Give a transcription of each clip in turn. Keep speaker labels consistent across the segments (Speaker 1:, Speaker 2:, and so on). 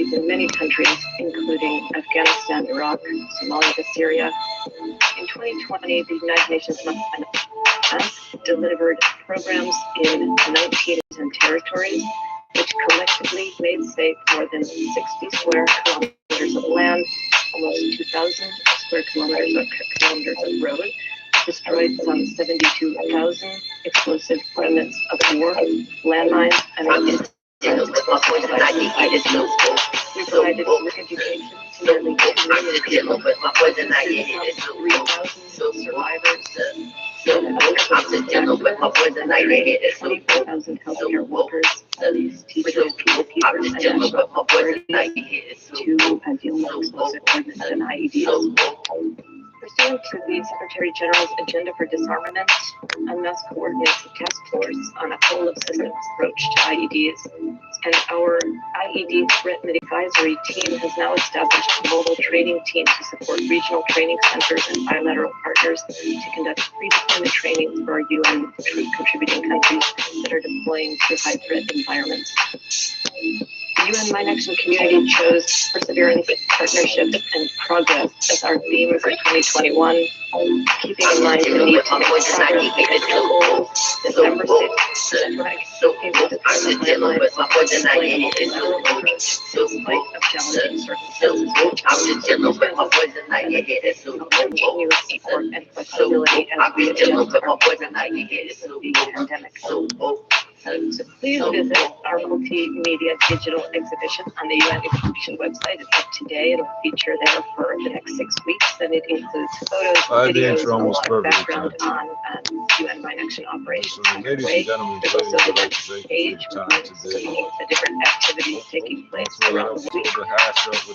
Speaker 1: operations in many countries, including Afghanistan, Iraq, Somalia, Syria. In 2020, the United Nations delivered programs in 19 territories, which collectively made safe more than 60 square kilometers of land, almost 2,000 square kilometers of road, destroyed some 72,000 explosive remnants of war, landmines, and rockets. We provided work education to nearly 2 million people, 3,000 survivors, 24,000 healthcare workers, police, teachers, peacekeepers, and national authorities to deal with explosive ordnance and IEDs. Pursuant to the Secretary General's agenda for disarmament, UNMAS coordinates a task force on a whole of systems approach to IEDs, and our IED Threat Advisory Team has now established a mobile training team to support regional training centers and bilateral partners to conduct pre-deployment training for our UN contributing countries that are deploying to high-threat environments. The UN Mine Action community chose perseverance, partnership, and progress as our theme for 2021, keeping in mind the need to make progress goals. December 6th, despite of challenging circumstances, continuous support and flexibility as we adjust our programs to the pandemic. So please visit our multimedia digital exhibition on the UN exhibition website. It's up today. It'll feature there for the next 6 weeks, and it includes photos, videos, a lot of background on UN Mine Action operations. There's also the web page with the different activities taking place throughout the week.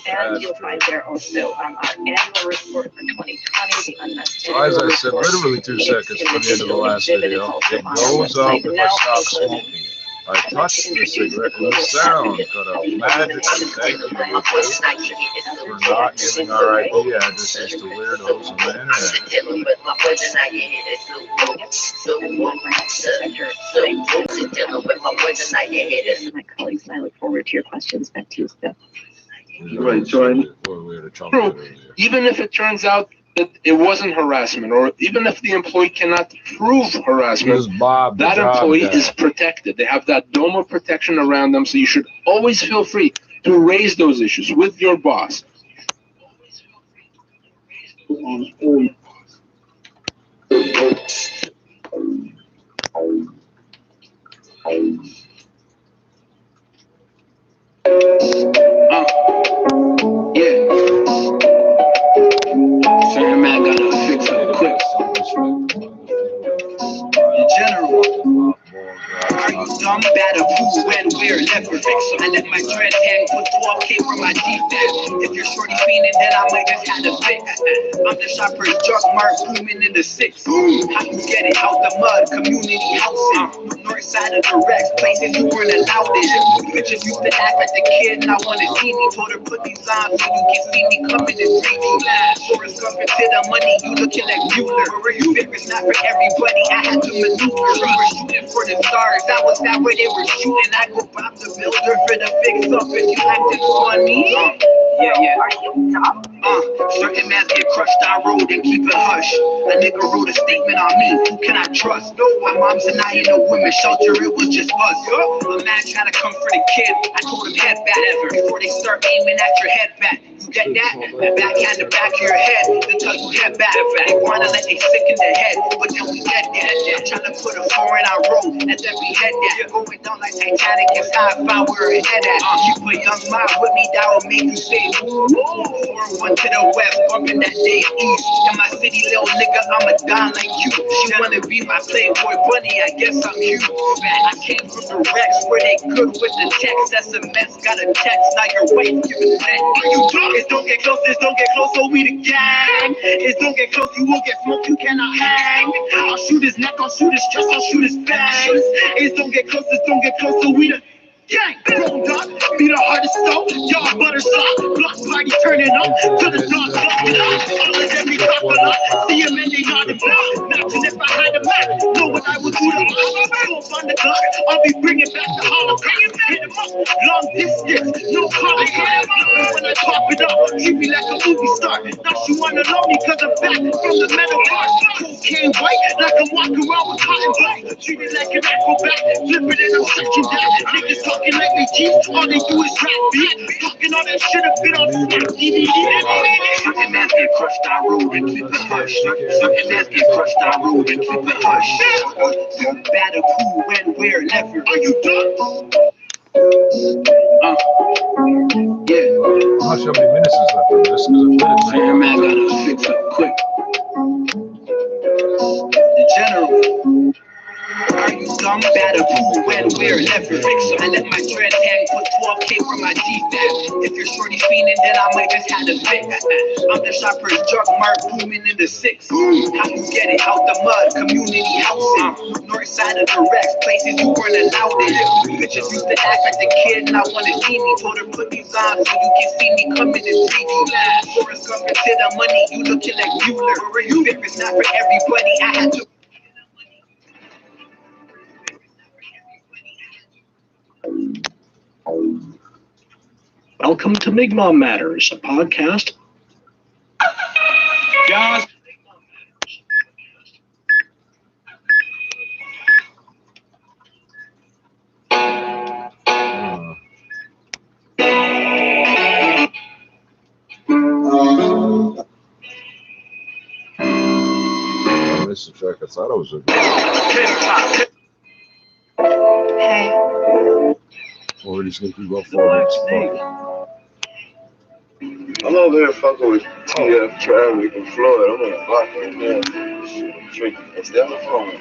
Speaker 1: And you'll find there also our annual report for 2020, the UNMAS
Speaker 2: so as I said, literally 2 seconds from the end of the last video, it goes up if I stop smoking it. I touched the cigarette and the sound cut out. Magically, thank you for not giving our IP addresses to weirdos on the internet.
Speaker 1: My colleagues and I look forward to your questions. Back to you, Steph.
Speaker 3: Right, so even if it turns out that it wasn't harassment, or even if the employee cannot prove harassment, that employee is protected. They have that dome of protection around them, so you should always feel free to raise those issues with your boss. Certain man gotta fix up quick. In general, are you dumb, bad, or poo when we're never fix up? I let my dread hang, put 12K from my defense. If you're shorty fiending, then I might just have to fix. I'm the shopper's drug mark booming in the 6. How you get it out the mud? Community housing. North side of the Rex, places you weren't allowed in. Bitches used to act like the kid, and I wanna see me. Told her put these on so you can see me coming in 3D. Forrest Gump into the money, you looking like Bueller. You think it's not for everybody, I had to maneuver. We were shooting for the stars, that was that way they were shooting. I go Bob the Builder for the fix up if you acting funny. Yeah. Are you dumb? Certain mans get crushed on road and keep it hush. A nigga wrote a statement on me, who can I trust? No, my mom's and I in a women's shelter, it was just us. A man tried to come for the kid, I told him head back. Before they start aiming at your head back. You get that? The backhand the back of your head, then tell you head back. They wanna let they sick in the head, but then we get that. Trying to put a 4 in our road, and then we head that. Going down like Titanic, it's high, find where it head at. Keep a young mind with me, that will make you say, ooh. 4-1 to the west, bumping that day east. In my city, little nigga, I'm a don like you. She wanna be my playboy bunny, I guess I'm you. I came from the Rex where they good with the text. SMS got a text, now your wife giving sex. Are you drunk? It's don't get close, so we the gang. It's don't get close, you will get smoked, you cannot hang. I'll shoot his neck, I'll shoot his chest, I'll shoot his bangs. It's don't get close, so we the gang. Rolled up, be the hardest though. Y'all butter soft, block party turning up to the dark blocking up. All of them be talking up. See him and they on the block. Matching it behind the mat. Know what I will do to us. Go on the clock. I'll be bringing back the Hall of Fame. Hit him long distance, no calling her. When I pop it up, she be like a movie star. Now she wanna love me cause I'm back from the metal bar. Cocaine white, like I'm walking around with cotton bite. Treat it like an acrobat, flip it and I'm stretching that. Niggas talking like they cheap, all they do is rap beat. Talking all that shit up in on DVD. Something that get crushed on road and keep it hush. Something that get crushed on road and keep it hush. Better who, when, where, never. Are you done? Yeah.
Speaker 2: I'm not sure how many minutes is left of this because I played it.
Speaker 3: Man, gotta fix up quick. The general. Are you dumb? Better who, when, where, never. I let my dread hang, put 12K from my G-Fab. If you're shorty fiending, then I might just have to fix. I'm the shopper's drug mark, booming in the 6. How you get it out the mud? Community housing. North side of the Rex, places you weren't allowed in. Bitches used to act like the kid not want to see me. Told her put these on so you can see me coming in 3D. Forrest Gump to the money, you looking like Bueller. You think it's not for everybody, I had to.
Speaker 4: Welcome to Mi'kmaq Matters, a podcast.
Speaker 3: Guys.
Speaker 2: This is a track I thought it was a
Speaker 1: Hey.
Speaker 2: already sneaky about 4 minutes.
Speaker 5: I'm over here fucking with TF Travis and Floyd. I'm gonna block him there. Tricky. It's down the phone.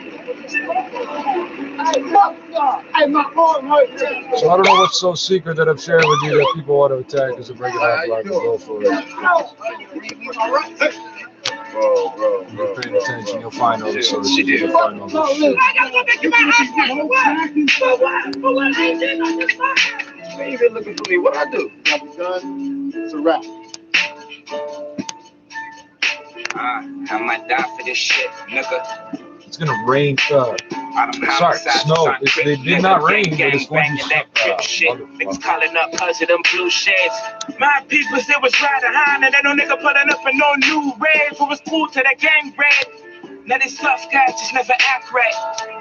Speaker 2: So I don't know what's so secret that I'm sharing with you that people want to attack us and bring it up like go for it.
Speaker 5: Bro.
Speaker 2: If you're paying attention, you'll find all this sort of shit. You'll find all this shit.
Speaker 5: You ain't been looking for me. What I do? Got the gun. It's a wrap.
Speaker 3: I might die for this shit, nigga.
Speaker 2: It's gonna rain. Sorry, snow. It did not rain, but it's going to
Speaker 3: Niggas calling up cause of them blue shades. My peoples, they was right behind and they no nigga pulling up in no new rave. It was cool to the gang raid. Now these tough guys just never act right.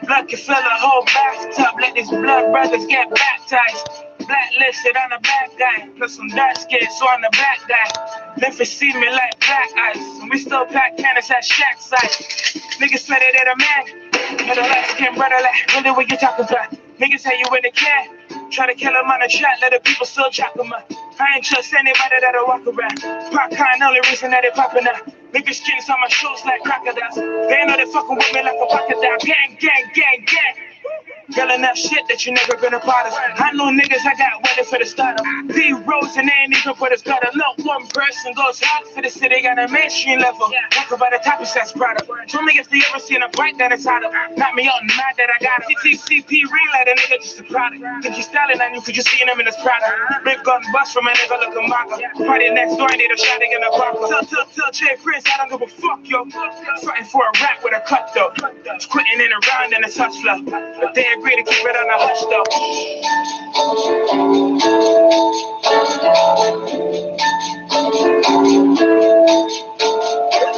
Speaker 3: Blood can fill a whole bathtub. Let these blood brothers get baptized. Blacklisted on the bad guy, plus some dark skin, so I'm the bad guy. Memphis see me like black ice, and we still pack cannons at shack site. Niggas say that they're the man, but the light skin brother like, really what you talking about? Niggas say you in the can, try to kill him on the track, let the people still chop him up. I ain't trust anybody that'll walk around. Pop kind, only reason that they popping up. Niggas skins on my shoes like crocodiles. They know they fucking with me like a crocodile. Gang, gang, gang, gang. Girl, enough shit that you never gonna bother. I know niggas I got ready for the startup. D-Rose and they ain't even put a starter. Look, one person goes hot for the city, got a mainstream level. Talk about the top of that product. Show me if they ever seen a bite that is hotter. Not me out and mad that I got it. CCP relay, the nigga just a product. Think you styling on you, cause you seen him in his product. Big gun bust from a nigga looking mocker. Party next door, I need a shot in the vodka. Tell Jay Prince I don't give a fuck, yo. Fighting for a rap with a cut, though. It's quitting in a round and a touch flow. But they agree to keep it on the hush, though.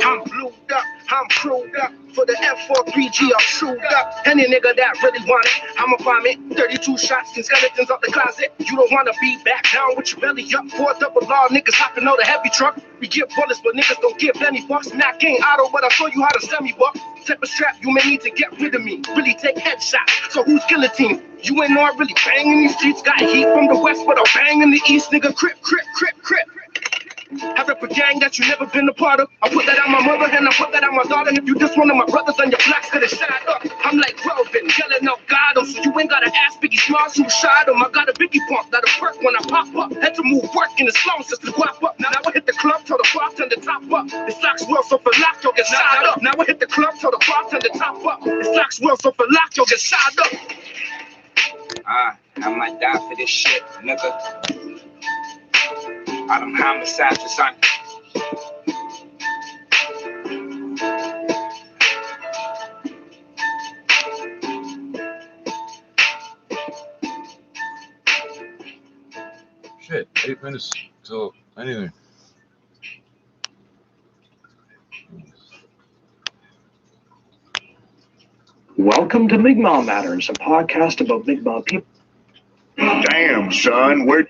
Speaker 3: I'm blued up, I'm crewed up. For the F43G, I'm shoed up. Any nigga that really want it, I'ma bomb it. 32 shots and skeletons out the closet. You don't wanna be back down with your belly up. 4 double law niggas hopping out the heavy truck. We give bullets, but niggas don't give any fucks. Not gang auto, but I'll show you how to semi-buck. Type of strap, you may need to get rid of me. Really take headshots. So who's guillotine? You ain't not really banging these streets. Got heat from the west, but I'll bang in the east, nigga. Crip, crip, crip, crip. I rep a gang that you never been a part of. I put that on my mother and I put that on my daughter. And if you just one of my brothers, then your blacks could have shot up. I'm like Relvin, yelling out God him. So you ain't gotta ask Biggie Smalls who shot him. I got a Biggie pump that'll work when I pop up. Had to move work in the slums just to guap up. Now I hit the club, tell the bartender top up. The stocks will, so for lock, you'll get shot up. Now I hit the club, tell the bartender top up. The stocks will, so for lock, you'll get shot up. I might die for this shit, nigga. All them homicides is on.
Speaker 2: Shit, 8 minutes till anything.
Speaker 4: Welcome to Mi'kmaq Matters, a podcast about Mi'kmaq people.
Speaker 6: Damn, son, where?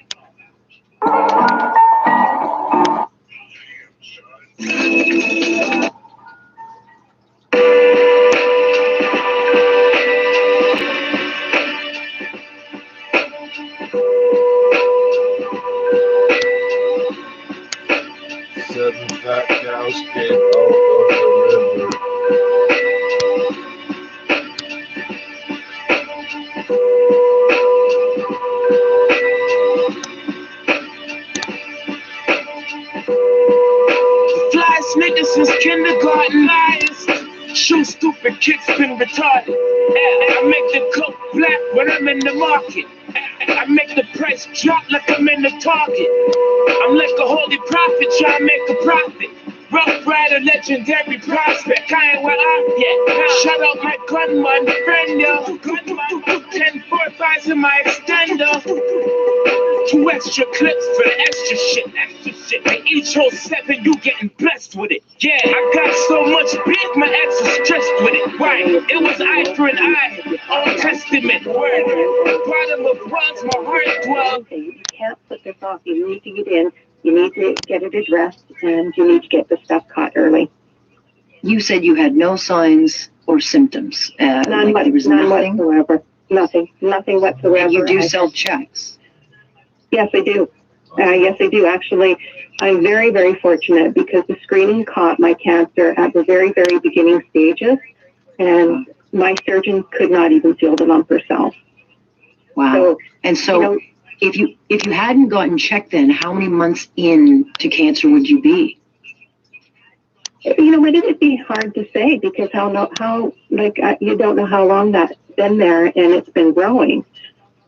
Speaker 2: Seven fat cows came out of the river.
Speaker 3: Flies niggas since kindergarten, liars. Shoot stupid kids been retarded. I make the coke black when I'm in the market. I make the price drop like I'm in the Target. I'm like a holy prophet trying to make a profit. Rough rider, legendary prospect. I ain't where I'm yet. Shout out my gunman friend, yo. 10-4-5s in my extender. 2 extra clips for the extra shit. And each whole 7, you getting blessed with it. Yeah, I got so much beef, my ex is stressed with it. Right, it was eye for an eye. Old Testament word. Bottom of worlds, my heart dwells.
Speaker 1: You can't put this off. You need to get in. You need to get it addressed, and you need to get the stuff caught early.
Speaker 7: You said you had no signs or symptoms.
Speaker 1: None
Speaker 7: like there was nothing.
Speaker 1: whatsoever. Nothing whatsoever.
Speaker 7: You do self-checks.
Speaker 1: Yes, I do. Yes, I do. Actually, I'm very, very fortunate because the screening caught my cancer at the very, very beginning stages, and my surgeon could not even feel the lump herself.
Speaker 7: Wow.
Speaker 1: So,
Speaker 7: and so,
Speaker 1: you know,
Speaker 7: if you hadn't gotten checked, then how many months into cancer would you be?
Speaker 1: You know, it would be hard to say because you don't know how long that's been there and it's been growing.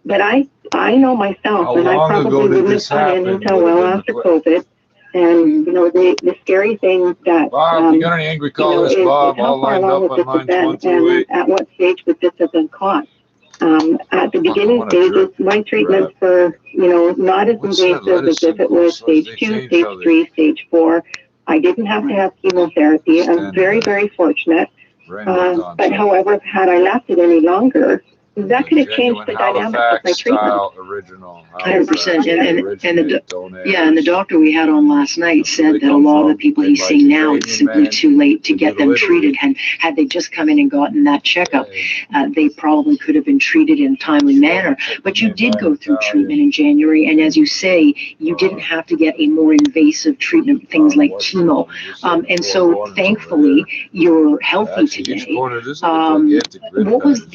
Speaker 1: But I know myself,
Speaker 2: How
Speaker 1: and I
Speaker 2: long ago
Speaker 1: probably
Speaker 2: did
Speaker 1: wouldn't
Speaker 2: this
Speaker 1: have come in
Speaker 2: happen?
Speaker 1: until well after COVID. And you know, the scary thing that
Speaker 2: Bob, you got any angry callers,
Speaker 1: is
Speaker 2: Bob?
Speaker 1: how
Speaker 2: All
Speaker 1: far
Speaker 2: lined
Speaker 1: along
Speaker 2: up
Speaker 1: would
Speaker 2: on
Speaker 1: this have
Speaker 2: lines
Speaker 1: been,
Speaker 2: 1 through
Speaker 1: and
Speaker 2: 8.
Speaker 1: at what stage would this have been caught? At the beginning
Speaker 2: what a
Speaker 1: stages,
Speaker 2: jerk.
Speaker 1: my treatments were, not as
Speaker 2: What's that
Speaker 1: invasive as
Speaker 2: lettuce
Speaker 1: if it
Speaker 2: symbol?
Speaker 1: was
Speaker 2: So
Speaker 1: stage
Speaker 2: they
Speaker 1: 2,
Speaker 2: change
Speaker 1: stage
Speaker 2: how they
Speaker 1: 3, stage 4. I didn't have to have chemotherapy. I'm very, very fortunate. But however, had I lasted any longer, that could have changed the dynamic of my treatment.
Speaker 2: Original.
Speaker 7: 100%. And the doctor we had on last night said that a lot of the people he's seeing now, it's simply too late to get them treated. And had they just come in and gotten that checkup, they probably could have been treated in a timely manner. But you did go through treatment in January, and as you say, you didn't have to get a more invasive treatment, things like chemo. And so, thankfully, you're healthy today. What was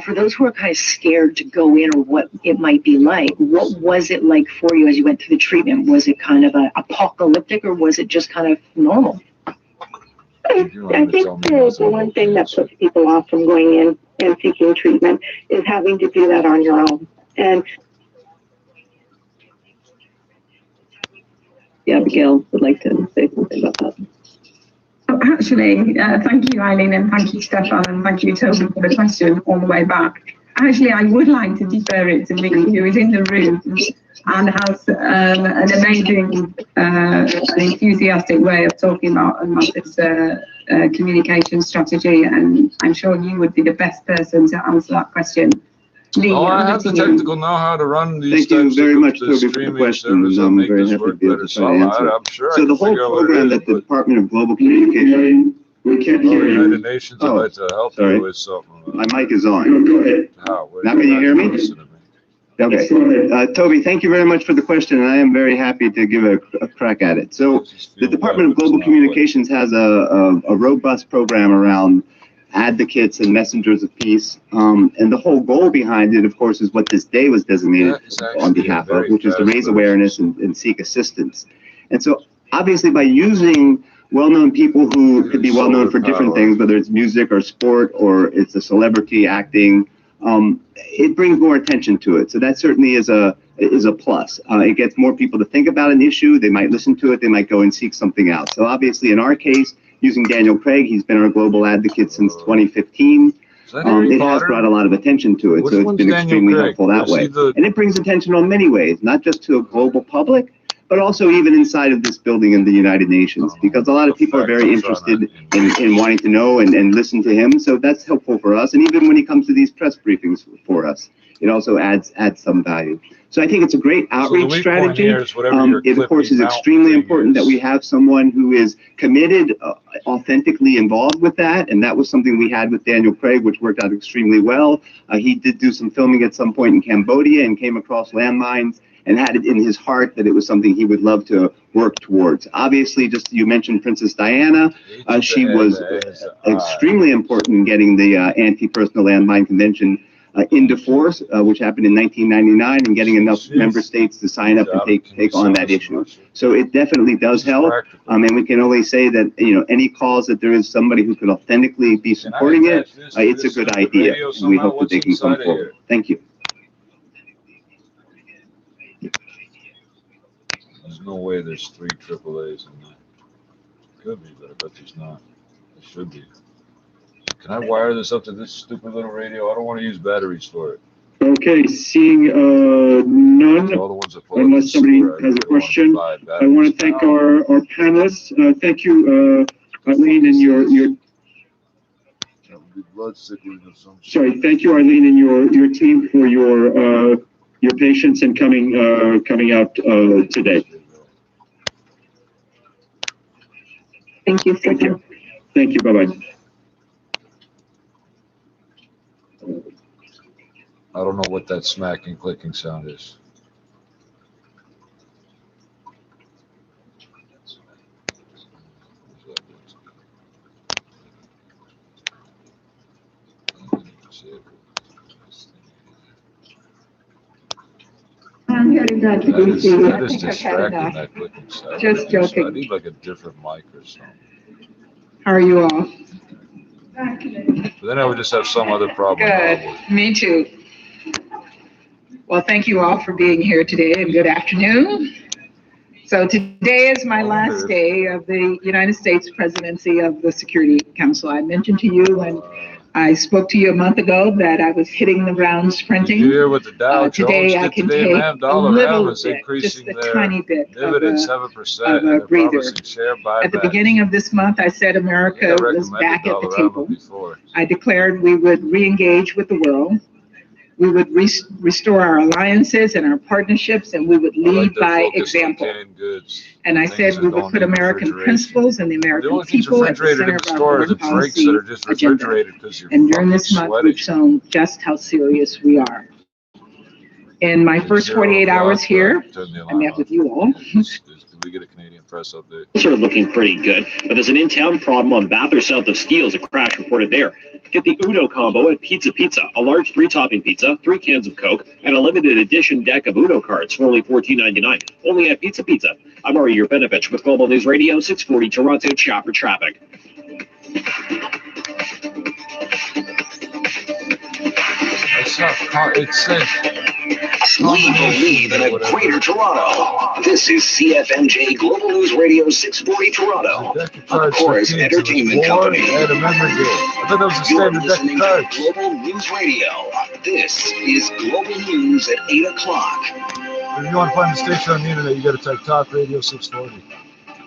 Speaker 7: for those who are kind of scared to go in or what it might be like, what was it like for you as you went through the treatment? Was it kind of apocalyptic or was it just kind of normal?
Speaker 1: I think the one thing that puts people off from going in and seeking treatment is having to do that on your own. And Abigail would like to say something about that.
Speaker 8: Actually, thank you, Eileen, and thank you, Stefan, and thank you, Toby, for the question all the way back. Actually, I would like to defer it to Mickey, who is in the room and has an amazing and enthusiastic way of talking about this communication strategy, and I'm sure you would be the best person to answer that question. Lee,
Speaker 2: I have the technical know-how to run these.
Speaker 5: Thank you very much, Toby, for the question. I'm very happy to be able to try to answer. So the whole program that the Department of Global Communication, we can't hear you.
Speaker 2: United Nations would like to help you with something.
Speaker 5: My mic is on. Go ahead. Now can you hear me? Okay. Toby, thank you very much for the question, and I am very happy to give a crack at it. So the Department of Global Communications has a robust program around advocates and messengers of peace. And the whole goal behind it, of course, is what this day was designated on behalf of, which is to raise awareness and seek assistance. And so obviously by using well-known people who could be well-known for different things, whether it's music or sport or it's a celebrity acting, it brings more attention to it. So that certainly is a plus. It gets more people to think about an issue. They might listen to it. They might go and seek something out. So obviously in our case, using Daniel Craig, he's been our global advocate since 2015. it has brought a lot of attention to it, so it's been extremely helpful that way. And it brings attention on many ways, not just to a global public, but also even inside of this building in the United Nations, because a lot of people are very interested in wanting to know and listen to him, so that's helpful for us. And even when he comes to these press briefings for us, it also adds some value. So I think it's a great outreach strategy. It, of course, is extremely important that we have someone who is committed, authentically involved with that, and that was something we had with Daniel Craig, which worked out extremely well. He did do some filming at some point in Cambodia and came across landmines and had it in his heart that it was something he would love to work towards. Obviously, just you mentioned Princess Diana. She was extremely important in getting the Anti-Personal Landmine Convention into force, which happened in 1999, and getting enough member states to sign up and take on that issue. So it definitely does help, and we can only say that, you know, any cause that there is somebody who could authentically be supporting it, it's a good idea, and we hope that they can come forward. Thank you.
Speaker 2: There's no way there's 3 AAAs in there. Could be, but I bet there's not. There should be. Can I wire this up to this stupid little radio? I don't want to use batteries for it.
Speaker 9: Okay, seeing none, unless somebody has a question, I want to thank our panelists. Thank you, Eileen, and your sorry, thank you, Eileen, and your team for your patience and coming out today.
Speaker 8: Thank you. Thank you.
Speaker 9: Thank you. Bye-bye.
Speaker 2: I don't know what that smacking, clicking sound is.
Speaker 8: I'm hearing that.
Speaker 2: That is distracting, that clicking sound.
Speaker 8: Just joking.
Speaker 2: I need like a different mic or something.
Speaker 8: How are you all?
Speaker 2: But then I would just have some other problem.
Speaker 10: Good. Me too. Well, thank you all for being here today, and good afternoon. So today is my last day of the United States presidency of the Security Council. I mentioned to you when I spoke to you a month ago that I was hitting the ground sprinting.
Speaker 2: Here with the Dow Jones
Speaker 10: today I can take a little bit, just a tiny bit of a breather. At the beginning of this month, I said America was back at the table. I declared we would re-engage with the world. We would restore our alliances and our partnerships, and we would lead by example. And I said we would put American principles and the American people at the center of our foreign policy agenda. And during this month, we've shown just how serious we are. In my first 48 hours here, I met with you all.
Speaker 2: We get a Canadian press update.
Speaker 11: Things are looking pretty good, but there's an in-town problem on Bathurst south of Steeles, a crash reported there. Get the Uno combo at Pizza Pizza, a large 3-topping pizza, 3 cans of Coke, and a limited edition deck of Uno cards for only $14.99. Only at Pizza Pizza. I'm Ari, your Benovich with Global News Radio 640 Toronto Chopper Traffic.
Speaker 2: It says
Speaker 12: we believe in a greater Toronto. This is CFMJ Global News Radio 640 Toronto, a Chorus Entertainment Company.
Speaker 2: I thought that was a
Speaker 12: You're
Speaker 2: standard
Speaker 12: listening
Speaker 2: deck
Speaker 12: to Global News Radio. This is Global News at 8 o'clock.
Speaker 2: If you want to find the station on the internet, you got to type Talk Radio 640.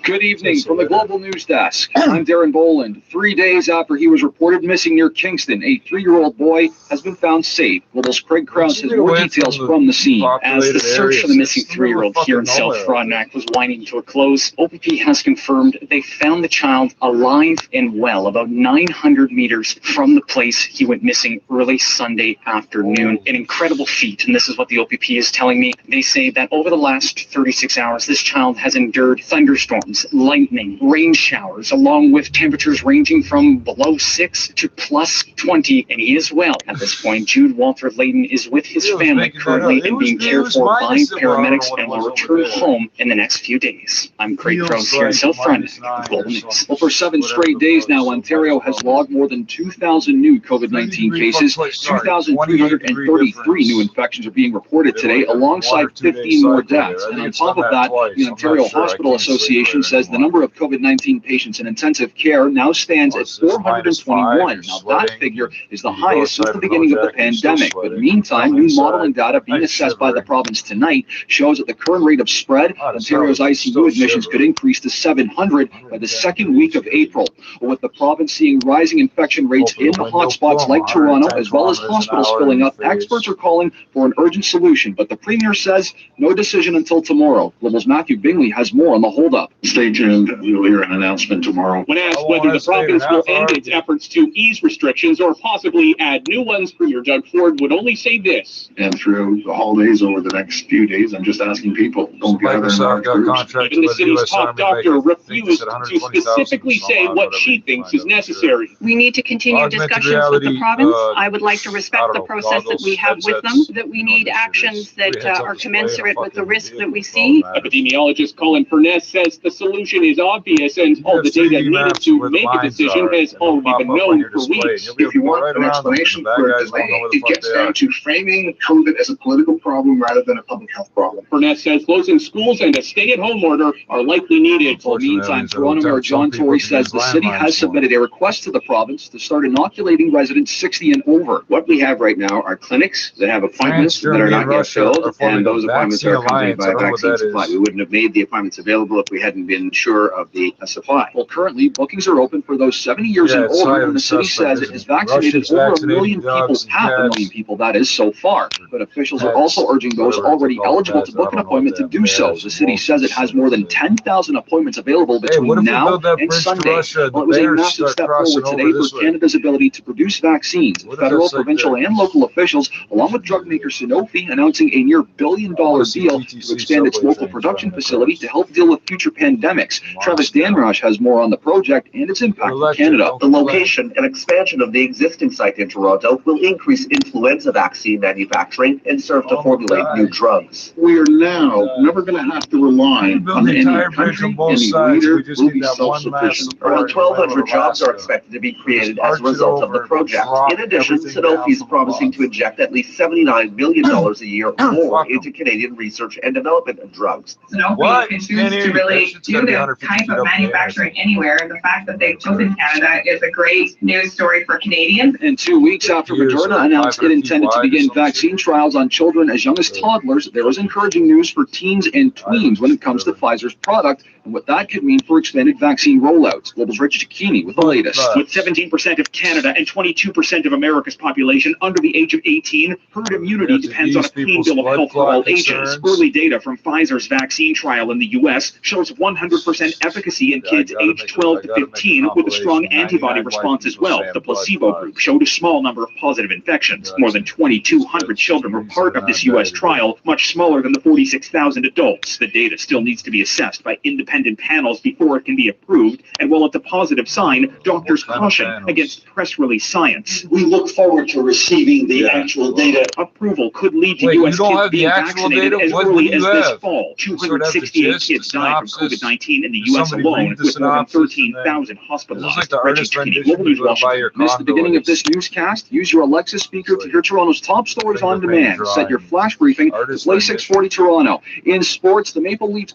Speaker 13: Good evening from the Global News Desk. I'm Darren Boland. 3 days after he was reported missing near Kingston, a 3-year-old boy has been found safe. Global's Craig Krause has more details from the scene.
Speaker 14: As the search for the missing 3-year-old here in South Frontenac was winding to a close, OPP has confirmed they found the child alive and well about 900 meters from the place he went missing early Sunday afternoon. An incredible feat, and this is what the OPP is telling me. They say that over the last 36 hours, this child has endured thunderstorms, lightning, rain showers, along with temperatures ranging from below 6 to plus 20, and he is well. At this point, Jude Walter Layton is with his family currently and being cared for by paramedics and will return home in the next few days. I'm Craig Krause here in South Frontenac, Global News.
Speaker 13: Well, for 7 straight days now, Ontario has logged more than 2,000 new COVID-19 cases. 2,333 new infections are being reported today, alongside 15 more deaths. And on top of that, the Ontario Hospital Association says the number of COVID-19 patients in intensive care now stands at 421. Now, that figure is the highest since the beginning of the pandemic. But meantime, new modeling data being assessed by the province tonight shows that the current rate of spread, Ontario's ICU admissions could increase to 700 by the second week of April. With the province seeing rising infection rates in the hotspots like Toronto, as well as hospitals filling up, experts are calling for an urgent solution. But the Premier says no decision until tomorrow. Global's Matthew Bingley has more on the holdup.
Speaker 6: Stay tuned. You'll hear an announcement tomorrow.
Speaker 11: When asked whether the province will end its efforts to ease restrictions or possibly add new ones, Premier Doug Ford would only say this.
Speaker 6: And through the holidays over the next few days, I'm just asking people, don't gather in large groups.
Speaker 11: Even the city's top doctor refused to specifically say what she thinks is necessary.
Speaker 15: We need to continue discussions with the province. I would like to respect the process that we have with them, that we need actions that are commensurate with the risk that we see.
Speaker 11: Epidemiologist Colin Furness says the solution is obvious and all the data needed to make a decision has already been known for weeks.
Speaker 6: If you want an explanation for a delay, it gets down to framing COVID as a political problem rather than a public health problem.
Speaker 11: Furness says closing schools and a stay-at-home order are likely needed.
Speaker 13: For the meantime, Toronto Mayor John Tory says the city has submitted a request to the province to start inoculating residents 60 and over. What we have right now are clinics that have appointments that are not yet filled, and those appointments are accompanied by a vaccine supply. We wouldn't have made the appointments available if we hadn't been sure of the supply. Well, currently, bookings are open for those 70 years and older, and the city says it has vaccinated over 1 million people, half a million people, that is, so far. But officials are also urging those already eligible to book an appointment to do so. The city says it has more than 10,000 appointments available between now and Sunday. Well, it was a massive step forward today for Canada's ability to produce vaccines. Federal, provincial, and local officials, along with drug maker Sanofi, announcing a near $1 billion deal to expand its local production facility to help deal with future pandemics. Travis Danrush has more on the project and its impact for Canada.
Speaker 16: The location and expansion of the existing site in Toronto will increase influenza vaccine manufacturing and serve to formulate new drugs.
Speaker 6: We are now never going to have to rely on any country, any leader. We'll be self-sufficient.
Speaker 16: Around 1,200 jobs are expected to be created as a result of the project. In addition, Sanofi is promising to inject at least $79 million a year more into Canadian research and development of drugs.
Speaker 8: Sanofi can choose to really do this type of manufacturing anywhere. The fact that they've chosen Canada is a great news story for Canadians.
Speaker 13: And 2 weeks after Moderna announced it intended to begin vaccine trials on children as young as toddlers, there was encouraging news for teens and tweens when it comes to Pfizer's product and what that could mean for expanded vaccine rollouts. Global's Richard Cicchini with the latest.
Speaker 11: With 17% of Canada and 22% of America's population under the age of 18, herd immunity depends on a clean bill of health for all ages. Early data from Pfizer's vaccine trial in the U.S. shows 100% efficacy in kids aged 12 to 15 with a strong antibody response as well. The placebo group showed a small number of positive infections. More than 2,200 children were part of this U.S. trial, much smaller than the 46,000 adults. The data still needs to be assessed by independent panels before it can be approved, and while it's a positive sign, doctors caution against press release science.
Speaker 6: We look forward to receiving the actual data.
Speaker 11: Approval could lead to U.S. kids being vaccinated as early as this fall. 268 kids died from COVID-19 in the U.S. alone, with more than 13,000 hospitalized. Global News Washington.
Speaker 13: Missed the beginning of this newscast? Use your Alexa speaker to hear Toronto's top stories on demand. Set your flash briefing to Play 640 Toronto. In sports, the Maple Leafs.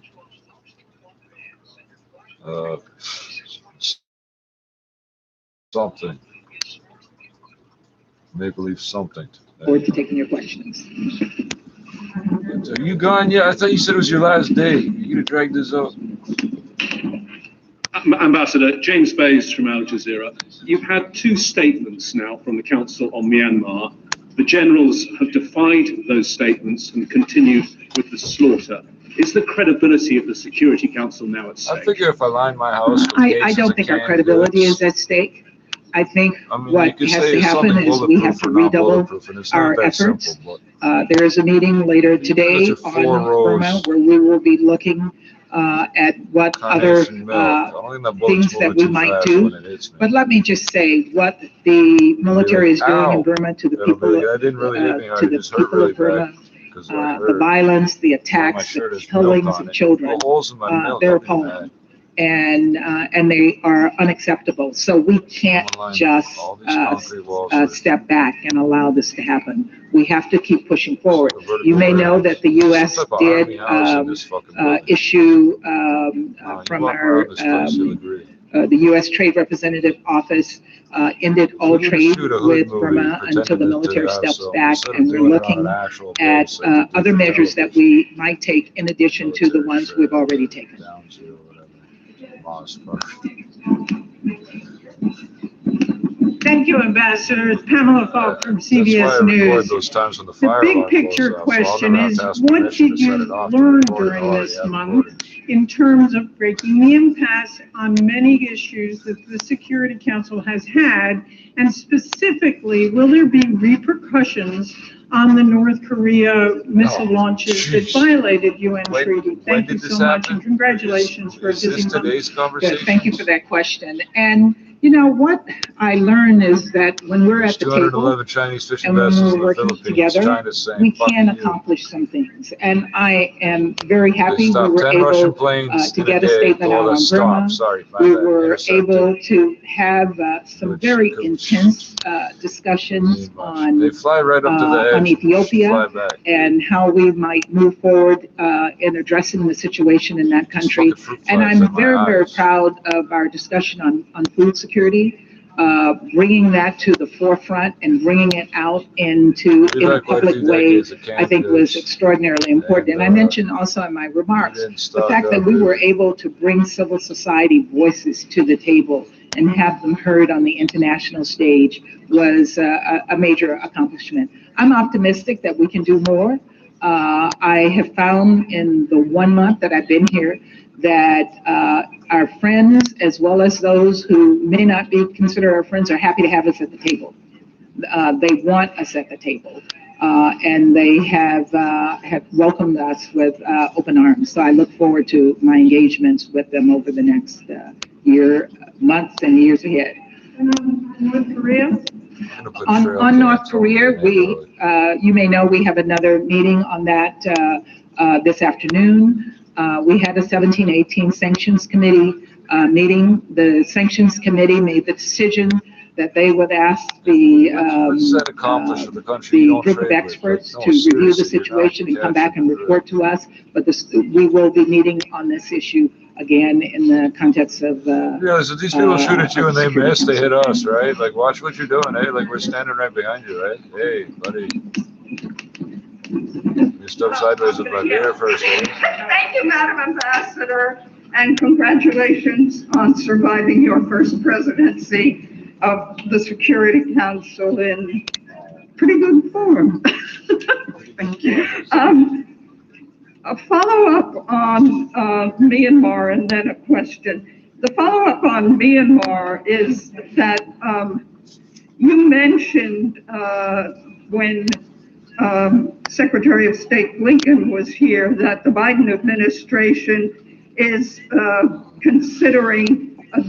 Speaker 2: Something. Maple Leaf something.
Speaker 10: Forward to taking your questions.
Speaker 2: Are you gone yet? I thought you said it was your last day. You gonna drag this up?
Speaker 17: Ambassador James Bays from Al Jazeera. You've had two statements now from the Council on Myanmar. The generals have defied those statements and continued with the slaughter. Is the credibility of the Security Council now at stake?
Speaker 2: I figure if I line my house with
Speaker 10: I don't think our credibility is at stake. I think what has to happen is we have to redouble our efforts. There is a meeting later today on Burma where we will be looking at what other things that we might do. But let me just say what the military is doing in Burma to the people of Burma. The violence, the attacks, the killings of children, they're appalling. and they are unacceptable. So we can't just step back and allow this to happen. We have to keep pushing forward. You may know that the U.S. did issue from our the U.S. Trade Representative Office ended all trade with Burma until the military steps back, and we're looking at other measures that we might take in addition to the ones we've already taken.
Speaker 18: Thank you, Ambassador. Pamela Falk from CBS News. The big picture question is, what did you learn during this month in terms of breaking the impasse on many issues that the Security Council has had, and specifically, will there be repercussions on the North Korea missile launches that violated UN treaty? Thank you so much, and congratulations for visiting.
Speaker 10: Thank you for that question. And you know what I learned is that when we're at the table and when we're working together, we can accomplish some things. And I am very happy we were able to get a statement out on Burma. We were able to have some very intense discussions on Ethiopia and how we might move forward in addressing the situation in that country. And I'm very, very proud of our discussion on food security. Bringing that to the forefront and bringing it out in a public way, I think was extraordinarily important. And I mentioned also in my remarks the fact that we were able to bring civil society voices to the table and have them heard on the international stage was a major accomplishment. I'm optimistic that we can do more. I have found in the 1 month that I've been here that our friends, as well as those who may not be considered our friends, are happy to have us at the table. They want us at the table, and they have welcomed us with open arms. So I look forward to my engagements with them over the next months and years ahead.
Speaker 18: North Korea?
Speaker 10: On North Korea, you may know we have another meeting on that this afternoon. We had a 17-18 Sanctions Committee meeting. The Sanctions Committee made the decision that they would ask the group of experts to review the situation and come back and report to us. But we will be meeting on this issue again in the context of
Speaker 2: yeah, so these people shoot at you and they miss, they hit us, right? Like, watch what you're doing, eh? Like, we're standing right behind you, right? Hey, buddy. You step sideways with my beer first, eh?
Speaker 18: Thank you, Madam Ambassador, and congratulations on surviving your first presidency of the Security Council in pretty good form. Thank you. A follow-up on Myanmar, and then a question. The follow-up on Myanmar is that you mentioned when Secretary of State Blinken was here that the Biden administration is considering a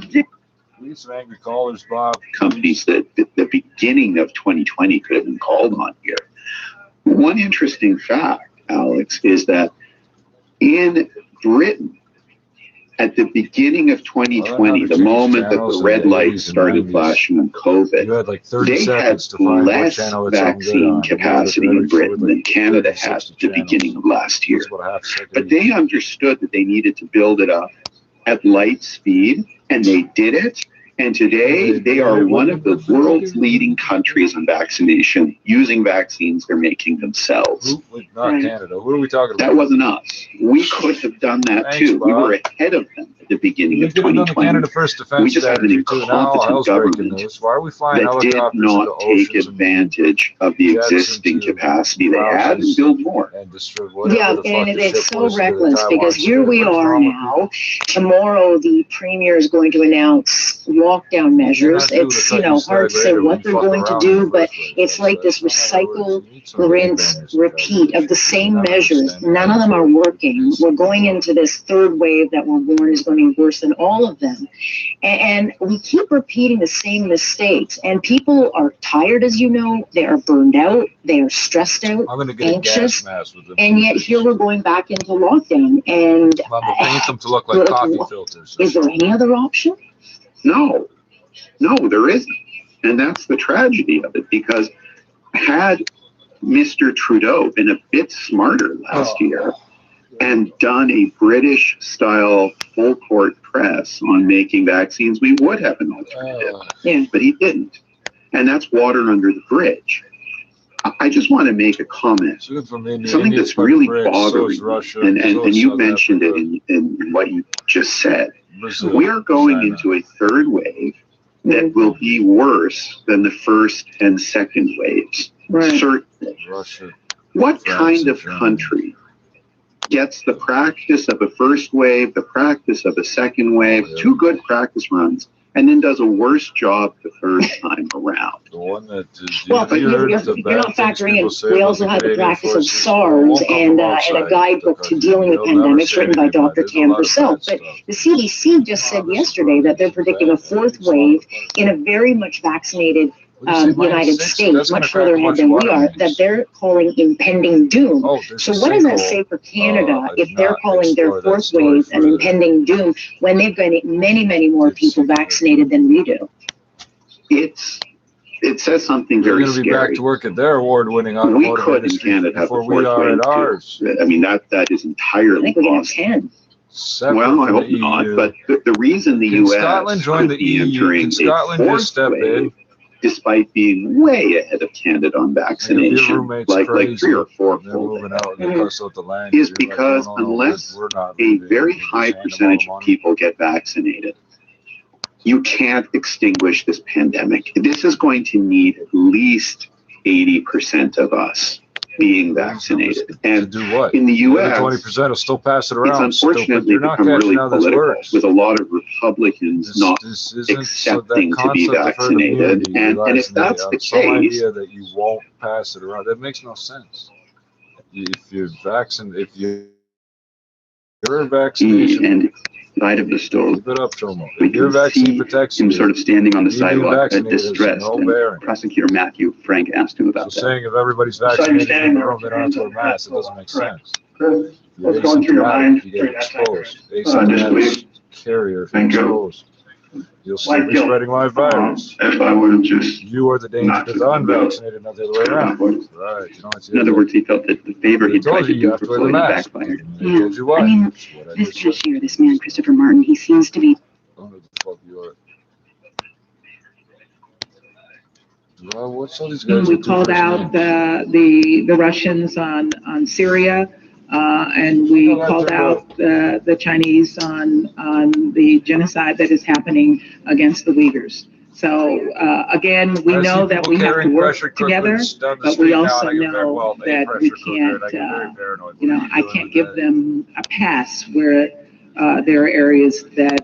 Speaker 2: some angry callers, Bob.
Speaker 19: Companies that at the beginning of 2020 could have been called on here. One interesting fact, Alex, is that in Britain, at the beginning of 2020, the moment that the red lights started flashing on COVID, they had less vaccine capacity in Britain than Canada had at the beginning of last year. But they understood that they needed to build it up at light speed, and they did it. And today, they are one of the world's leading countries on vaccination, using vaccines they're making themselves.
Speaker 2: Not Canada. What are we talking about?
Speaker 19: That wasn't us. We could have done that too. Bob. We were ahead of them at the beginning of 2020.
Speaker 2: Canada First Defense
Speaker 19: we just had an incompetent government
Speaker 2: Why are we flying
Speaker 19: that did not take advantage of the existing capacity they had and build more.
Speaker 7: Yeah, and it's so reckless because here we are now. Tomorrow, the premier is going to announce lockdown measures. It's, hard to say what they're going to do, but it's like this recycle, rinse, repeat of the same measures. None of them are working. We're going into this third wave that we're warned is going to be worse than all of them. And we keep repeating the same mistakes. And people are tired, as you know. They are burned out. They are stressed out, anxious. And yet here we're going back into lockdown. And
Speaker 2: paint them to look like coffee filters.
Speaker 7: Is there any other option?
Speaker 19: No, there isn't. And that's the tragedy of it, because had Mr. Trudeau been a bit smarter last year and done a British-style full-court press on making vaccines, we would have an alternative. But he didn't. And that's water under the bridge. I just want to make a comment. Something that's really bothering me, and you mentioned it in what you just said. We are going into a third wave that will be worse than the first and second waves. Certainly. What kind of country gets the practice of a first wave, the practice of a second wave, 2 good practice runs, and then does a worse job the third time around?
Speaker 2: The one that is
Speaker 7: well, but you're not factoring in. We also have the practice of SARS and a guidebook to dealing with pandemics written by Dr. Tam herself. But the CDC just said yesterday that they're predicting a 4th wave in a very much vaccinated United States, much further ahead than we are, that they're calling impending doom. So what does that say for Canada if they're calling their 4th wave an impending doom when they've got many, many more people vaccinated than we do?
Speaker 19: It says something very scary.
Speaker 2: They're going to be back to work at their award-winning automotive
Speaker 19: we could in Canada have a 4th wave at ours. I mean, that is entirely
Speaker 7: I think we have 10.
Speaker 19: Well, I hope not. But the reason the U.S.
Speaker 2: Scotland joined the EU, can Scotland just step in?
Speaker 19: Despite being way ahead of Canada on vaccination, like 3 or 4 is because unless a very high percentage of people get vaccinated, you can't extinguish this pandemic. This is going to need at least 80% of us being vaccinated. And in the U.S.,
Speaker 2: 20% will still pass it around.
Speaker 19: It's unfortunately become really political, with a lot of Republicans not accepting to be vaccinated. And if that's the case,
Speaker 2: idea that you won't pass it around, that makes no sense. If you're vaccinated, if you're vaccination,
Speaker 19: and light of the stove,
Speaker 2: we can see
Speaker 19: him sort of standing on the sidewalk, distressed. And Prosecutor Matthew Frank asked him about that.
Speaker 2: Saying if everybody's vaccinated in the room, they don't have to wear masks. It doesn't make sense.
Speaker 6: What's going through your mind
Speaker 2: you get exposed. Asymptomatic carrier if you're exposed. You'll still be spreading live virus.
Speaker 6: If I would have just
Speaker 2: you are the danger to the unvaccinated, not the other way around. Right.
Speaker 19: In other words, he felt that the favor he tried to do for Floyd backfired.
Speaker 7: Yeah. I mean, this year, this man, Christopher Martin, he seems to be.
Speaker 2: What's all these guys?
Speaker 10: We called out the Russians on Syria. And we called out the Chinese on the genocide that is happening against the Uyghurs. So again, we know that we have to work together, but we also know that we can't, I can't give them a pass where there are areas that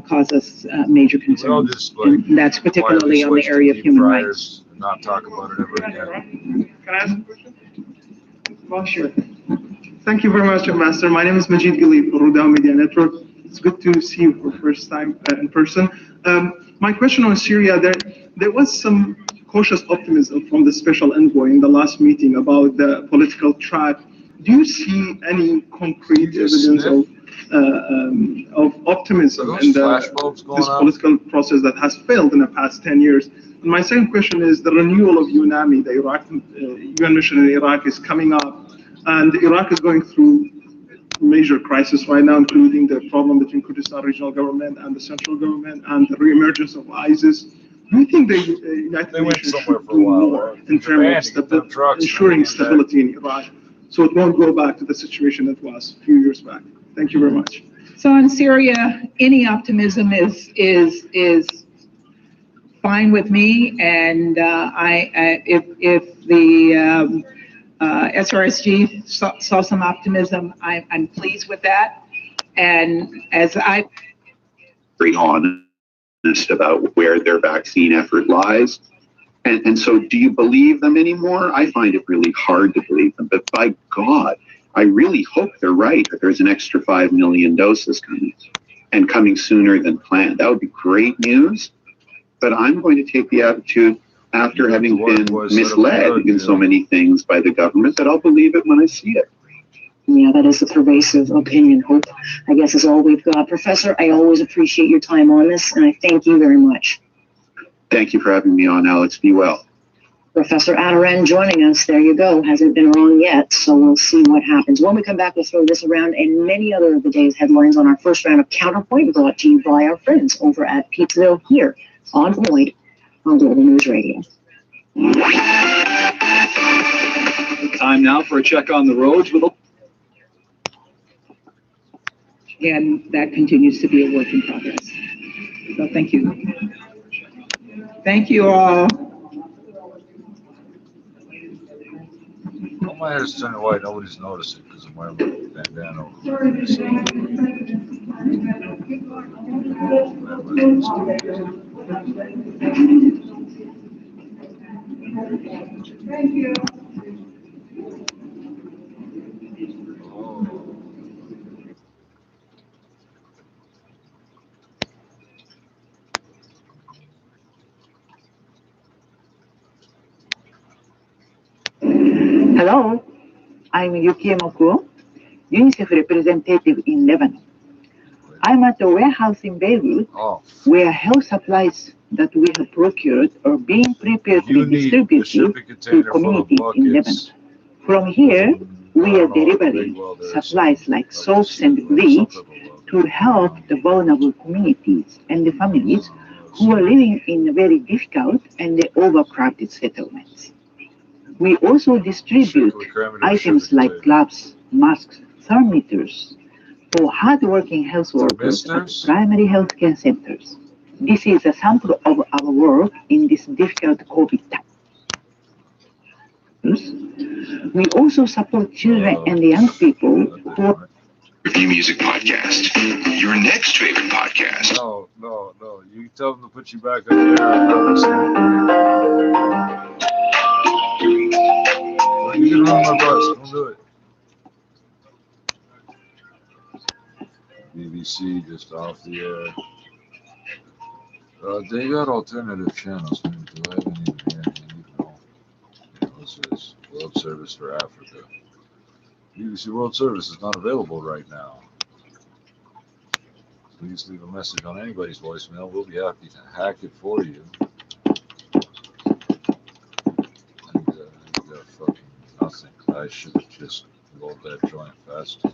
Speaker 10: cause us major concerns. And that's particularly on the area of human rights.
Speaker 2: Not talk about it ever again.
Speaker 20: Can I ask a question? Well, sure. Thank you very much, Ambassador. My name is Majid Ghali for Rudao Media Network. It's good to see you for the first time in person. My question on Syria, there was some cautious optimism from the special envoy in the last meeting about the political track. Do you see any concrete evidence of optimism in this political process that has failed in the past 10 years? And my second question is the renewal of UNAMI, the UN mission in Iraq is coming up. And Iraq is going through major crisis right now, including the problem between Kurdistan regional government and the central government and the reemergence of ISIS. Do you think the United Nations should do more in terms of ensuring stability in Iraq so it won't go back to the situation it was a few years back? Thank you very much.
Speaker 10: So in Syria, any optimism is fine with me, and if the SRSG saw some optimism, I'm pleased with that. And as I
Speaker 19: on about where their vaccine effort lies. And so do you believe them anymore? I find it really hard to believe them, but by God, I really hope they're right, that there's an extra 5 million doses coming, and coming sooner than planned. That would be great news, but I'm going to take the attitude, after having been misled in so many things by the government, that I'll believe it when I see it.
Speaker 7: Yeah, that is a pervasive opinion. Hope, I guess, is all we've got. Professor, I always appreciate your time on this, and I thank you very much.
Speaker 19: Thank you for having me on, Alex. Be well.
Speaker 7: Professor Adaran joining us. There you go. Hasn't been on yet, so we'll see what happens. When we come back, we'll throw this around and many other of the day's headlines on our first round of Counterpoint, brought to you by our friends over at Pizzaville here on Point on Global News Radio.
Speaker 13: Time now for a check on the roads with
Speaker 10: and that continues to be a work in progress. So thank you. Thank you all.
Speaker 2: All my hair is turning white. Nobody's noticing because I'm wearing my bandana.
Speaker 18: Thank you.
Speaker 10: Hello, I'm Yuki Mokuo, UNICEF representative in Lebanon. I'm at a warehouse in Beirut where health supplies that we have procured are being prepared to be distributed to communities in Lebanon. From here, we are delivering supplies like soaps and bleach to help the vulnerable communities and the families who are living in very difficult and overcrowded settlements. We also distribute items like gloves, masks, thermometers for hardworking health workers at primary health care centers. This is a sample of our work in this difficult COVID times. We also support children and young people who are
Speaker 12: Review Music Podcast, your next favorite podcast.
Speaker 2: No. You tell them to put you back up there. You get on my bus. Don't do it. BBC just off the air. They got alternative channels. Do I haven't even hear anything? No. This is World Service for Africa. BBC World Service is not available right now. Please leave a message on anybody's voicemail. We'll be happy to hack it for you. And fucking nothing. I should have just loaded that joint faster.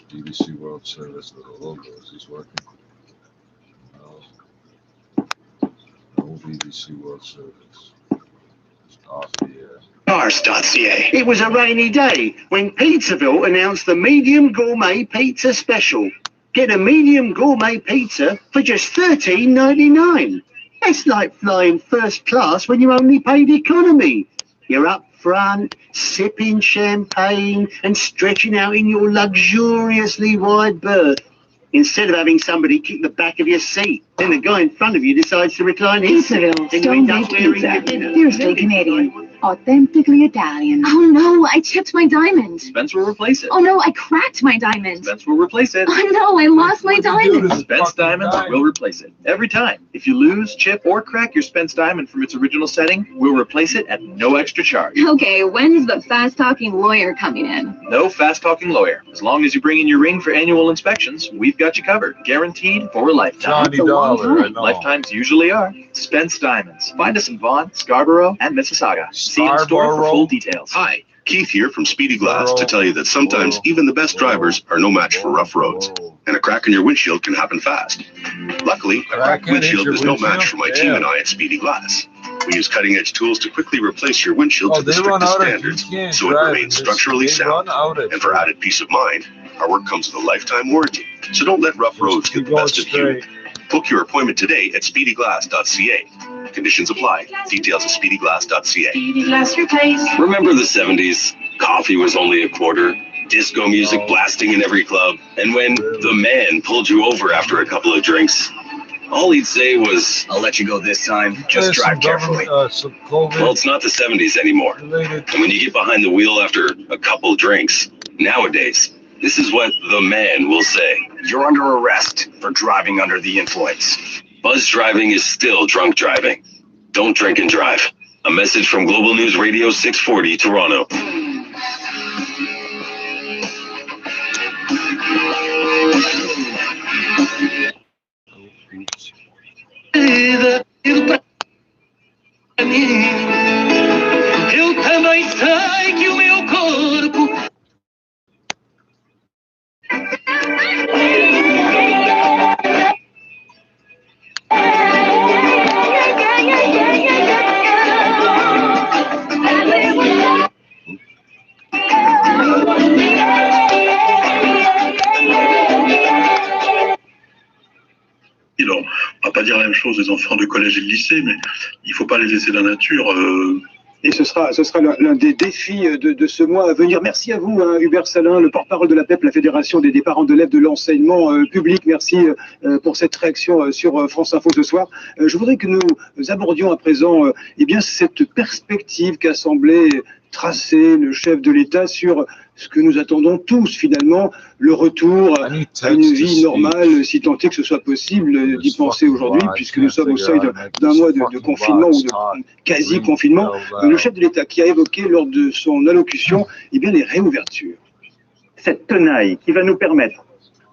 Speaker 2: BBC World Service with the logo. Is this working? No BBC World Service. Just off the air.
Speaker 12: Cars.ca.
Speaker 21: It was a rainy day when Pizzaville announced the medium gourmet pizza special. Get a medium gourmet pizza for just $13.99. That's like flying first class when you only paid economy. You're up front, sipping champagne and stretching out in your luxuriously wide berth, instead of having somebody kick the back of your seat. Then the guy in front of you decides to recline his seat.
Speaker 7: Pizzaville, stone-baked pizza, fiercely Canadian, authentically Italian.
Speaker 15: Oh no, I chipped my diamond.
Speaker 13: Spence will replace it.
Speaker 15: Oh no, I cracked my diamond.
Speaker 13: Spence will replace it.
Speaker 15: Oh no, I lost my diamond.
Speaker 13: Spence Diamonds will replace it. Every time. If you lose, chip, or crack your Spence Diamond from its original setting, we'll replace it at no extra charge.
Speaker 15: Okay, when's the fast-talking lawyer coming in?
Speaker 13: No fast-talking lawyer. As long as you bring in your ring for annual inspections, we've got you covered. Guaranteed for a lifetime.
Speaker 2: Johnny Dollar,
Speaker 13: Lifetimes usually are. Spence Diamonds. Find us in Vaughan, Scarborough, and Mississauga. See you in store for full details.
Speaker 12: Hi, Keith here from Speedy Glass to tell you that sometimes even the best drivers are no match for rough roads, and a crack in your windshield can happen fast. Luckily, a cracked windshield is no match for my team and I at Speedy Glass. We use cutting-edge tools to quickly replace your windshield to the strictest standards so it remains structurally sound. And for added peace of mind, our work comes with a lifetime warranty, so don't let rough roads get the best of you. Book your appointment today at speedyglass.ca. Conditions apply. Details at speedyglass.ca.
Speaker 15: Speedy Glass replace.
Speaker 11: Remember the 70s? Coffee was only a quarter.
Speaker 12: disco music blasting in every club, and when the man pulled you over after a couple of drinks, all he'd say was, "I'll let you go this time, just drive carefully." Well, it's not the 70s anymore. And when you get behind the wheel after a couple drinks, nowadays, this is what the man will say. "You're under arrest for driving under the influence." Buzz driving is still drunk driving. Don't drink and drive. A message from Global News Radio 640, Toronto.
Speaker 3: Eu também sei que o meu corpo
Speaker 4: On va pas dire la même chose des enfants de collège et de lycée, mais il faut pas les laisser dans la nature.
Speaker 9: Et ce sera l'un des défis de ce mois à venir. Merci à vous, Hubert Salin, le porte-parole de la PEP, la Fédération des parents d'élèves de l'enseignement public. Merci pour cette réaction sur France Info ce soir. Je voudrais que nous abordions à présent cette perspective qu'a semblé tracer le chef de l'État sur ce que nous attendons tous finalement, le retour à une vie normale, si tant est que ce soit possible d'y penser aujourd'hui, puisque nous sommes au seuil d'un mois de confinement ou de quasi-confinement. Le chef de l'État qui a évoqué lors de son allocution les réouvertures.
Speaker 22: Cette tenaille qui va nous permettre,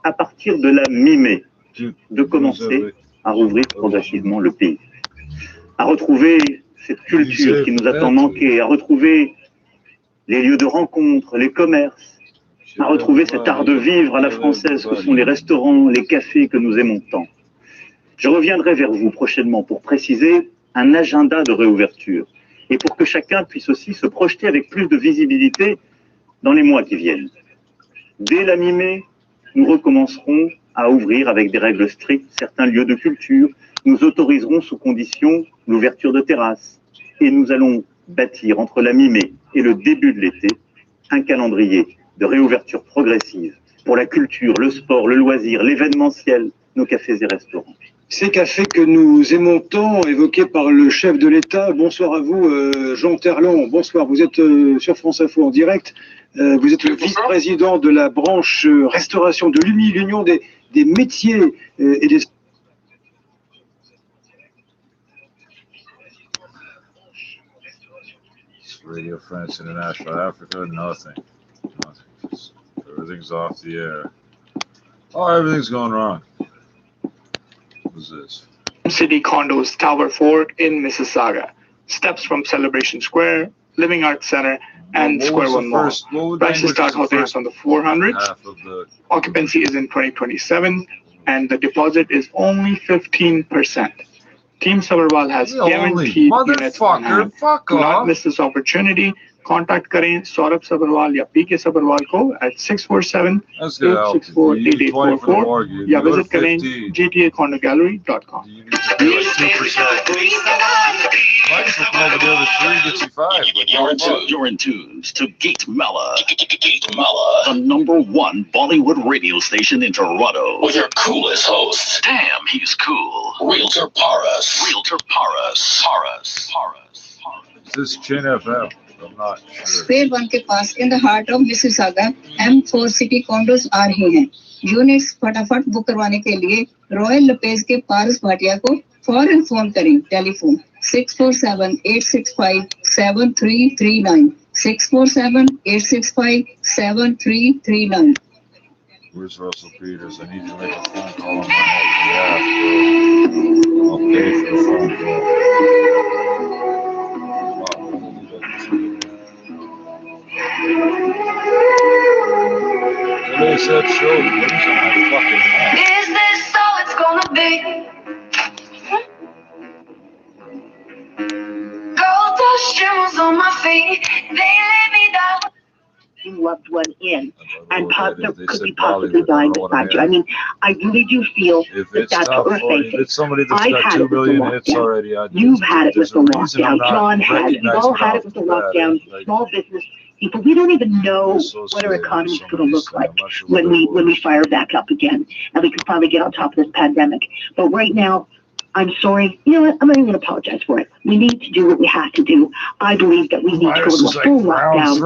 Speaker 22: à partir de la mi-mai, de commencer à rouvrir progressivement le pays, à retrouver cette culture qui nous a tant manqué, à retrouver les lieux de rencontre, les commerces, à retrouver cet art de vivre à la française que sont les restaurants, les cafés que nous aimons tant. Je reviendrai vers vous prochainement pour préciser un agenda de réouverture et pour que chacun puisse aussi se projeter avec plus de visibilité dans les mois qui viennent. Dès la mi-mai, nous recommencerons à ouvrir avec des règles strictes certains lieux de culture. Nous autoriserons sous condition l'ouverture de terrasses et nous allons bâtir entre la mi-mai et le début de l'été un calendrier de réouverture progressive pour la culture, le sport, le loisir, l'événementiel, nos cafés et restaurants.
Speaker 9: Ces cafés que nous aimons tant, évoqués par le chef de l'État. Bonsoir à vous, Jean Terlan. Bonsoir, vous êtes sur France Info en direct. Vous êtes le vice-président de la branche restauration de l'UMI, l'Union des métiers et des...
Speaker 2: Radio France International Africa, nothing. Everything's off the air. Oh, everything's going wrong. What's this?
Speaker 23: City Condos Tower 4 in Mississauga. Steps from Celebration Square, Living Arts Center, and Square One Mall. Prices start hotels on the 400s. Occupancy is in 2027, and the deposit is only 15%. Team Sabharwal has guaranteed units on hand. Do not miss this opportunity. Contact करें सौरभ सबरवाल या पीके सबरवाल को at 647-864-8844 या visit करें gtacondogallery.com.
Speaker 11: You're in tune to Gate Mala. Gate Mala, the #1 Bollywood radio station in Toronto. With your coolest host. Damn, he's cool. Realtor Paras. Realtor Paras.
Speaker 2: Is this Chin FM? I'm not sure.
Speaker 24: Square 1 के पास in the heart of Mississauga, M4 City Condos आ रहे हैं. Units फटाफट book करवाने के लिए royal लपेज के पारस भाटिया को फौरन फोन करें. Telephone 647-865-7339 647-865-7339.
Speaker 2: Where's Russell Peters? I need to make a phone call on my behalf. I'll pay for the phone call. Today's that show brings on my fucking head.
Speaker 3: Is this all it's gonna be? Gold dust shimmers on my feet, they let me down.
Speaker 25: Loved one in, and could be possibly dying beside you. I mean, I really do feel that's what we're facing.
Speaker 2: It's somebody that's got 2 billion hits already.
Speaker 25: You've had it with the lockdown. John had it. We've all had it with the lockdown. Small business people. We don't even know what our economy is going to look like when we fire back up again, and we can finally get on top of this pandemic. But right now, I'm sorry. You know what? I'm not even going to apologize for it. We need to do what we have to do. I believe that we need to go to a full lockdown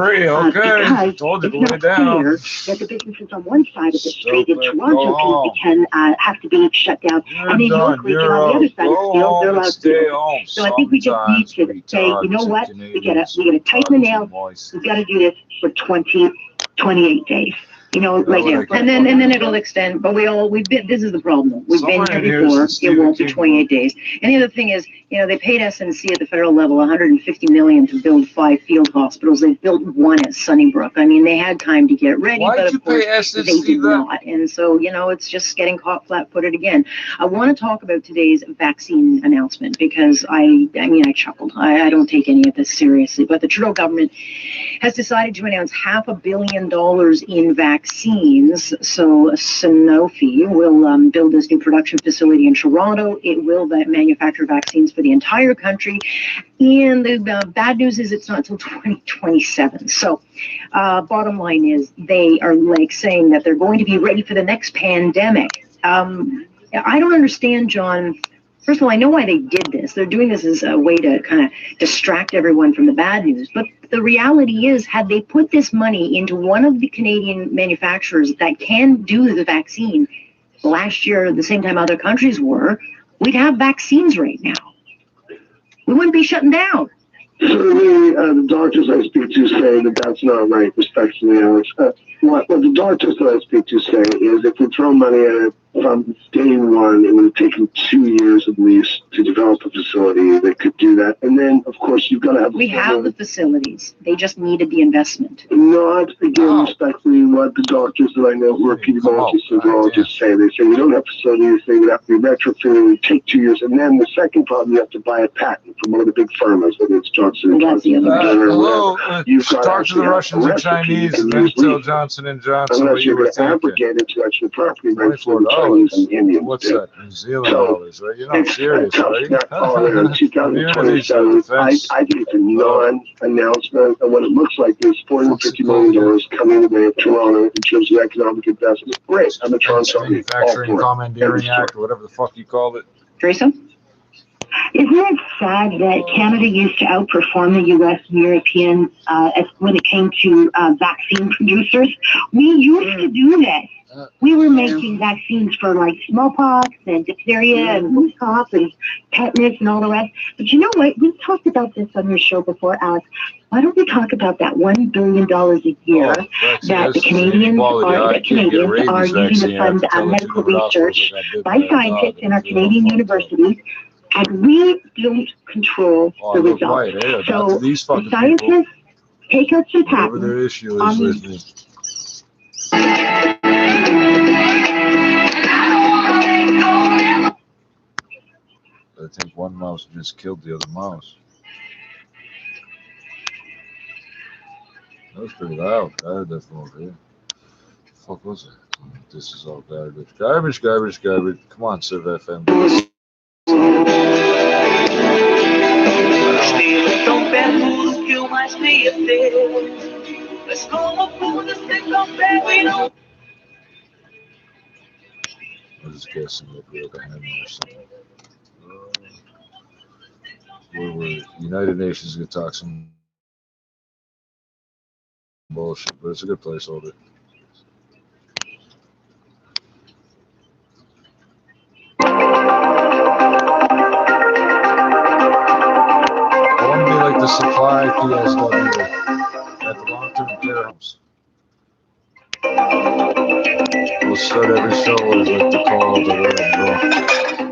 Speaker 25: because it's not fair that the businesses on one side of the street in Toronto can have to be shut down, and in York Region on the other side of the field, they're allowed to open. So I think we just need to say, you know what? We gotta tighten the nails. We've got to do this for 28 days. You know, like,
Speaker 7: and then it'll extend. But this is the problem. We've been here before. It won't be 28 days. And the other thing is, you know, they paid SNC at the federal level $150 million to build 5 field hospitals. They've built one at Sunnybrook. I mean, they had time to get ready, but of course they did not. And so, you know, it's just getting caught flat-footed again. I want to talk about today's vaccine announcement because I chuckled. I don't take any of this seriously. But the Trudeau government has decided to announce $500 million in vaccines. So Sanofi will build this new production facility in Toronto. It will manufacture vaccines for the entire country. And the bad news is it's not until 2027. So bottom line is they are like saying that they're going to be ready for the next pandemic. I don't understand, John. First of all, I know why they did this. They're doing this as a way to kind of distract everyone from the bad news. But the reality is, had they put this money into one of the Canadian manufacturers that can do the vaccine last year, at the same time other countries were, we'd have vaccines right now. We wouldn't be shutting down.
Speaker 6: Certainly, the doctors I speak to say that that's not right, respectfully, Alex. What the doctors that I speak to say is if we throw money at it from day one, it would have taken 2 years at least to develop a facility that could do that. And then, of course, you've got to have...
Speaker 7: We have the facilities. They just needed the investment.
Speaker 6: Not, again, respectfully, what the doctors that I know who are epidemiologists and virologists say. They say we don't have facilities. They would have to be retrofitted. It would take 2 years. And then the second problem, you have to buy a patent from one of the big pharmas, whether it's Johnson & Johnson or whatever. You've got
Speaker 2: talk to the Russians and Chinese and then tell Johnson & Johnson what you were thinking.
Speaker 6: Abrogate intellectual property rights for the Chinese and the Indians.
Speaker 2: What's that? New Zealand dollars, right? You're not serious, right?
Speaker 6: In 2027, I think it's a non-announcement, and what it looks like is $450 million coming in the way of Toronto in terms of economic investment. Great, I'm a Toronto.
Speaker 2: Manufacturing Commandeering Act, or whatever the fuck you called it.
Speaker 7: Teresa?
Speaker 25: Isn't it sad that Canada used to outperform the U.S. and Europeans when it came to vaccine producers? We used to do this. We were making vaccines for like smallpox and diphtheria and whooping cough and tetanus and all the rest. But you know what? We've talked about this on your show before, Alex. Why don't we talk about that $1 billion a year that the Canadians are using to fund medical research by scientists in our Canadian universities, and we don't control the results. So the scientists take out some patents.
Speaker 2: Whatever their issue is with me. I think one mouse just killed the other mouse. That was pretty loud. I heard that from over here. The fuck was it? This is all garbage. Garbage, garbage, garbage. Come on, Civ FM. I was guessing that we were having or something. We're United Nations gonna talk some bullshit, but it's a good placeholder. I want to be like the supply PSW at the long-term care homes. We'll start every show with like the call to where I'm going.